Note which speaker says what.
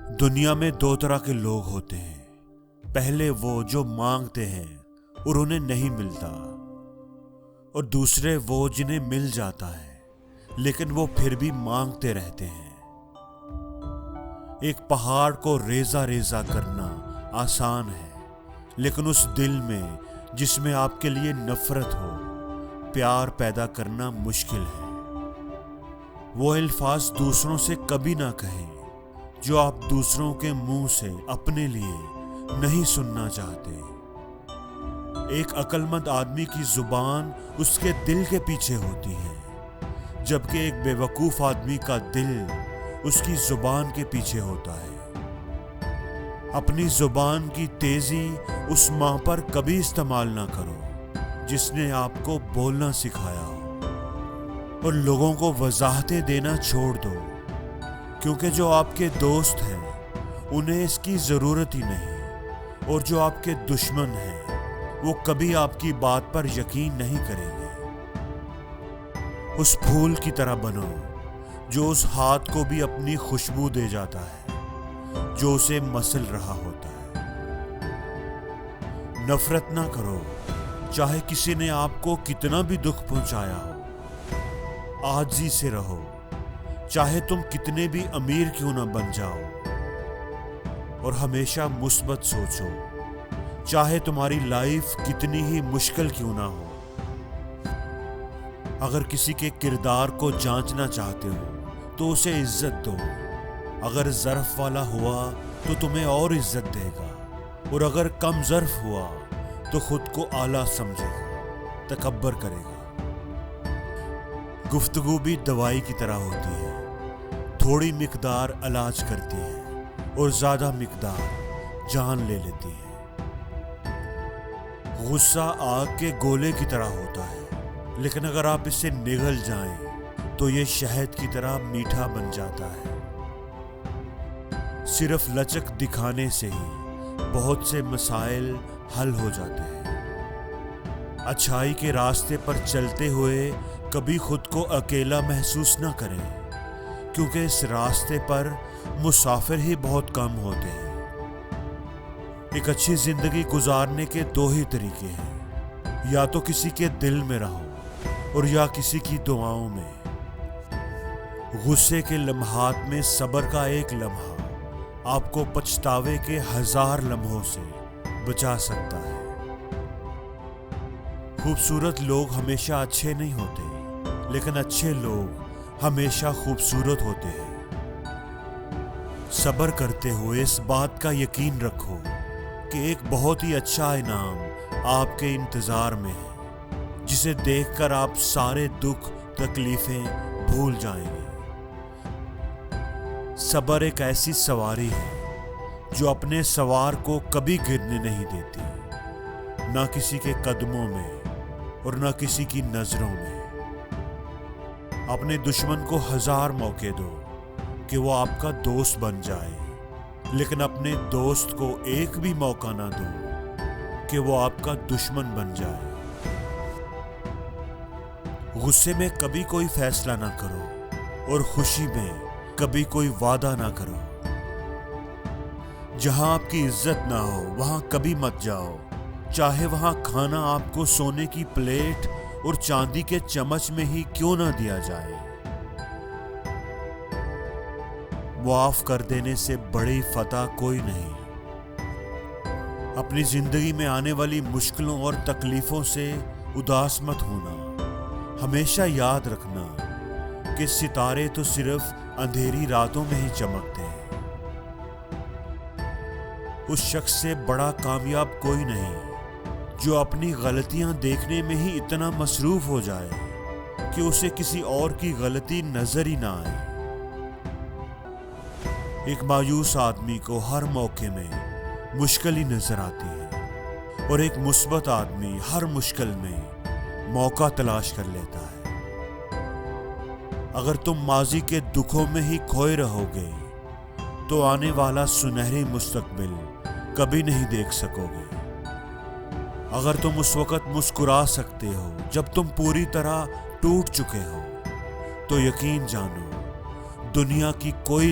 Speaker 1: دنیا میں دو طرح کے لوگ ہوتے ہیں۔ پہلے وہ جو مانگتے ہیں اور انہیں نہیں ملتا، اور دوسرے وہ جنہیں مل جاتا ہے لیکن وہ پھر بھی مانگتے رہتے ہیں۔ ایک پہاڑ کو ریزہ ریزہ کرنا آسان ہے، لیکن اس دل میں جس میں آپ کے لیے نفرت ہو، پیار پیدا کرنا مشکل ہے۔ وہ الفاظ دوسروں سے کبھی نہ کہیں جو آپ دوسروں کے منہ سے اپنے لیے نہیں سننا چاہتے۔ ایک عقل مند آدمی کی زبان اس کے دل کے پیچھے ہوتی ہے، جبکہ ایک بے وقوف آدمی کا دل اس کی زبان کے پیچھے ہوتا ہے۔ اپنی زبان کی تیزی اس ماں پر کبھی استعمال نہ کرو جس نے آپ کو بولنا سکھایا ہو، اور لوگوں کو وضاحتیں دینا چھوڑ دو، کیونکہ جو آپ کے دوست ہیں انہیں اس کی ضرورت ہی نہیں، اور جو آپ کے دشمن ہیں وہ کبھی آپ کی بات پر یقین نہیں کریں گے۔ اس پھول کی طرح بنو جو اس ہاتھ کو بھی اپنی خوشبو دے جاتا ہے جو اسے مسل رہا ہوتا ہے۔ نفرت نہ کرو چاہے کسی نے آپ کو کتنا بھی دکھ پہنچایا ہو۔ عاجزی سے رہو چاہے تم کتنے بھی امیر کیوں نہ بن جاؤ، اور ہمیشہ مثبت سوچو چاہے تمہاری لائف کتنی ہی مشکل کیوں نہ ہو۔ اگر کسی کے کردار کو جانچنا چاہتے ہو تو اسے عزت دو، اگر ظرف والا ہوا تو تمہیں اور عزت دے گا، اور اگر کم ظرف ہوا تو خود کو اعلیٰ سمجھے گا، تکبر کرے گا۔ گفتگو بھی دوائی کی طرح ہوتی ہے، تھوڑی مقدار علاج کرتی ہے اور زیادہ مقدار جان لے لیتی ہے۔ غصہ آگ کے گولے کی طرح ہوتا ہے، لیکن اگر آپ اسے نگل جائیں تو یہ شہد کی طرح میٹھا بن جاتا ہے۔ صرف لچک دکھانے سے ہی بہت سے مسائل حل ہو جاتے ہیں۔ اچھائی کے راستے پر چلتے ہوئے کبھی خود کو اکیلا محسوس نہ کریں، کیونکہ اس راستے پر مسافر ہی بہت کم ہوتے ہیں۔ ایک اچھی زندگی گزارنے کے دو ہی طریقے ہیں، یا تو کسی کے دل میں رہو اور یا کسی کی دعاؤں میں۔ غصے کے لمحات میں صبر کا ایک لمحہ آپ کو پچھتاوے کے 1000 لمحوں سے بچا سکتا ہے۔ خوبصورت لوگ ہمیشہ اچھے نہیں ہوتے، لیکن اچھے لوگ ہمیشہ خوبصورت ہوتے ہیں۔ صبر کرتے ہوئے اس بات کا یقین رکھو کہ ایک بہت ہی اچھا انعام آپ کے انتظار میں ہے، جسے دیکھ کر آپ سارے دکھ تکلیفیں بھول جائیں گے۔ صبر ایک ایسی سواری ہے جو اپنے سوار کو کبھی گرنے نہیں دیتی، نہ کسی کے قدموں میں اور نہ کسی کی نظروں میں۔ اپنے دشمن کو 1000 موقع دو کہ وہ آپ کا دوست بن جائے، لیکن اپنے دوست کو ایک بھی موقع نہ دو کہ وہ آپ کا دشمن بن جائے۔ غصے میں کبھی کوئی فیصلہ نہ کرو، اور خوشی میں کبھی کوئی وعدہ نہ کرو۔ جہاں آپ کی عزت نہ ہو وہاں کبھی مت جاؤ، چاہے وہاں کھانا آپ کو سونے کی پلیٹ اور چاندی کے چمچ میں ہی کیوں نہ دیا جائے۔ معاف کر دینے سے بڑی فتح کوئی نہیں۔ اپنی زندگی میں آنے والی مشکلوں اور تکلیفوں سے اداس مت ہونا۔ ہمیشہ یاد رکھنا کہ ستارے تو صرف اندھیری راتوں میں ہی چمکتے ہیں۔ اس شخص سے بڑا کامیاب کوئی نہیں جو اپنی غلطیاں دیکھنے میں ہی اتنا مصروف ہو جائے کہ اسے کسی اور کی غلطی نظر ہی نہ آئے۔ ایک مایوس آدمی کو ہر موقع میں مشکل ہی نظر آتی ہے، اور ایک مثبت آدمی ہر مشکل میں موقع تلاش کر لیتا ہے۔ اگر تم ماضی کے دکھوں میں ہی کھوئے رہو گے تو آنے والا سنہری مستقبل کبھی نہیں دیکھ سکو گے۔ اگر تم اس وقت مسکرا سکتے ہو جب تم پوری طرح ٹوٹ چکے ہو، تو یقین جانو دنیا کی کوئی